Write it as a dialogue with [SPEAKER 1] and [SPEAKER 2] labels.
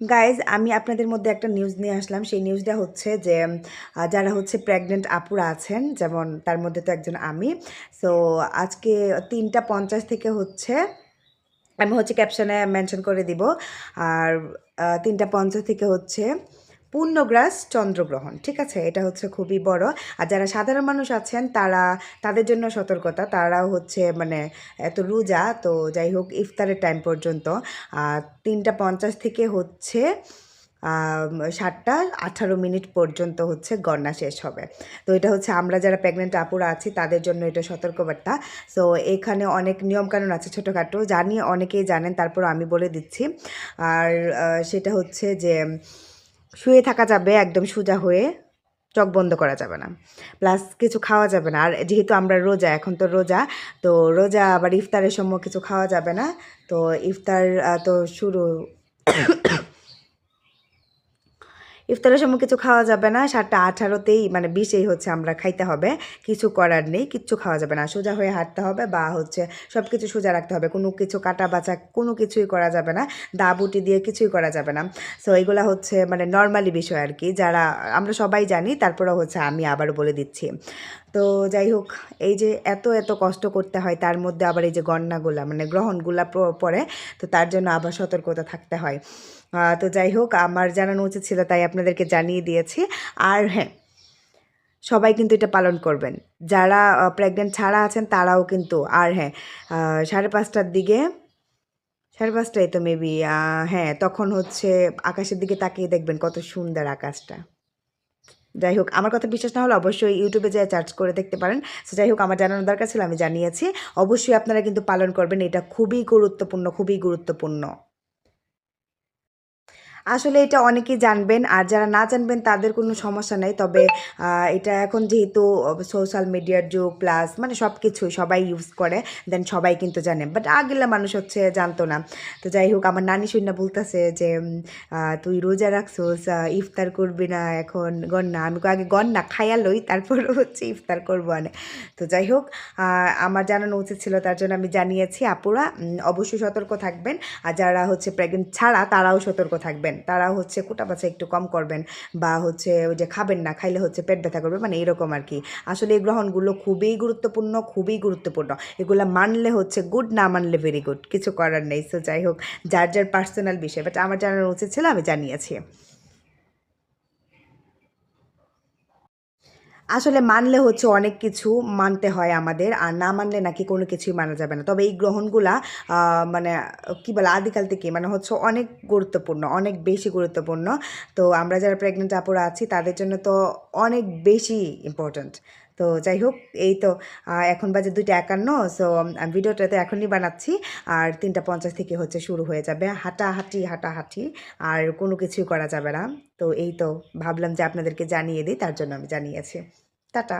[SPEAKER 1] Guys আমি আপনাদের মধ্যে একটা নিউজ নিয়ে আসলাম। সেই নিউজটা হচ্ছে যে যারা হচ্ছে প্রেগনেন্ট আপুরা আছেন, যেমন তার মধ্যে তো একজন আমি। সো আজকে 3:50 থেকে হচ্ছে, আমি হচ্ছে ক্যাপশনে মেনশন করে দিব। আর 3:50 থেকে হচ্ছে পূর্ণগ্রাস চন্দ্রগ্রহণ, ঠিক আছে? এটা হচ্ছে খুবই বড়। আর যারা সাধারণ মানুষ আছেন তাদের জন্য সতর্কতা, তারাও হচ্ছে মানে এত রোজা তো যাই হোক ইফতারের টাইম পর্যন্ত। আর 3:50 থেকে হচ্ছে 7:18 পর্যন্ত হচ্ছে গণনা শেষ হবে। তো এটা হচ্ছে আমরা যারা প্রেগনেন্ট আপুরা আছি তাদের জন্য এটা সতর্কবার্তা। সো এখানে অনেক নিয়মকানুন আছে ছোটোখাটো, জানি অনেকেই জানেন, তারপর আমি বলে দিচ্ছি। আর সেটা হচ্ছে যে শুয়ে থাকা যাবে একদম সোজা হয়ে, চোখ বন্ধ করা যাবে না, প্লাস কিছু খাওয়া যাবে না। আর যেহেতু আমরা রোজা, এখন তো রোজা, তো রোজা আবার ইফতারের সময় কিছু খাওয়া যাবে না। তো ইফতার তো শুরু ইফতারের সময় কিছু খাওয়া যাবে না, 7:18তেই মানে 20-এই হচ্ছে আমরা খাইতে হবে। কিছু করার নেই, কিচ্ছু খাওয়া যাবে না, সোজা হয়ে হাঁটতে হবে বা হচ্ছে সব কিছু সোজা রাখতে হবে, কোনো কিছু কাটা বাছা কোনো কিছুই করা যাবে না, দা বুটি দিয়ে কিছুই করা যাবে না। সো এগুলো হচ্ছে মানে নর্মালি বিষয় আর কি, যারা আমরা সবাই জানি, তারপরেও হচ্ছে আমি আবারও বলে দিচ্ছি। তো যাই হোক, এই যে এত এত কষ্ট করতে হয়, তার মধ্যে আবার এই যে গণনাগুলা মানে গ্রহণগুলা পড়ে, তো তার জন্য আবার সতর্কতা থাকতে হয়। তো যাই হোক, আমার জানানো উচিত ছিল তাই আপনাদেরকে জানিয়ে দিয়েছি। আর হ্যাঁ, সবাই কিন্তু এটা পালন করবেন, যারা প্রেগনেন্ট ছাড়া আছেন তারাও কিন্তু। আর হ্যাঁ, 5:30টার দিকে, 5:30টাই তো মেবি, হ্যাঁ তখন হচ্ছে আকাশের দিকে তাকিয়ে দেখবেন কত সুন্দর আকাশটা। যাই হোক, আমার কথা বিশ্বাস না হলে অবশ্যই ইউটিউবে যেয়ে সার্চ করে দেখতে পারেন। সো যাই হোক, আমার জানানোর দরকার ছিল, আমি জানিয়েছি। অবশ্যই আপনারা কিন্তু পালন করবেন, এটা খুবই গুরুত্বপূর্ণ, খুবই গুরুত্বপূর্ণ। আসলে এটা অনেকেই জানবেন, আর যারা না জানবেন তাদের কোনো সমস্যা নেই। তবে এটা এখন যেহেতু সোশ্যাল মিডিয়ার যুগ, প্লাস মানে সব কিছুই সবাই ইউজ করে, দেন সবাই কিন্তু জানে। বাট আগেলা মানুষ হচ্ছে জানতো না। তো যাই হোক, আমার নানি শুনে বলতেছে যে তুই রোজা রাখছোস, ইফতার করবি না এখন গন্না? আমি আগে গন্না খাইয়া লই, তারপর হচ্ছে ইফতার করবো আনে। তো যাই হোক, আমার জানানো উচিত ছিল, তার জন্য আমি জানিয়েছি। আপুরা অবশ্যই সতর্ক থাকবেন। আর যারা হচ্ছে প্রেগনেন্ট ছাড়া তারাও সতর্ক থাকবেন, তারাও হচ্ছে কোটা বাছা একটু কম করবেন, বা হচ্ছে ওই যে খাবেন না, খাইলে হচ্ছে পেট ব্যথা করবে, মানে এরকম আর কি। আসলে এই গ্রহণগুলো খুবই গুরুত্বপূর্ণ, খুবই গুরুত্বপূর্ণ। এগুলো মানলে হচ্ছে গুড, না মানলে ভেরি গুড, কিছু করার নেই। সো যাই হোক, যার যার পার্সোনাল বিষয়, বাট আমার জানানো উচিত ছিল, আমি জানিয়েছি। আসলে মানলে হচ্ছে অনেক কিছু মানতে হয় আমাদের, আর না মানলে নাকি কোনো কিছুই মানা যাবে না। তবে এই গ্রহণগুলা মানে কী বলে, আদিকাল থেকে মানে হচ্ছে অনেক গুরুত্বপূর্ণ, অনেক বেশি গুরুত্বপূর্ণ। তো আমরা যারা প্রেগনেন্ট আপুরা আছি তাদের জন্য তো অনেক বেশি ইম্পর্ট্যান্ট। তো যাই হোক, এই তো এখন বাজে 2:51। সো আমি ভিডিওটা তো এখনই বানাচ্ছি। আর 3:50 থেকে হচ্ছে শুরু হয়ে যাবে হাঁটাহাঁটি, হাঁটাহাঁটি, আর কোনো কিছুই করা যাবে না। তো এই তো ভাবলাম যে আপনাদেরকে জানিয়ে দিই, তার জন্য আমি জানিয়েছি। টাটা।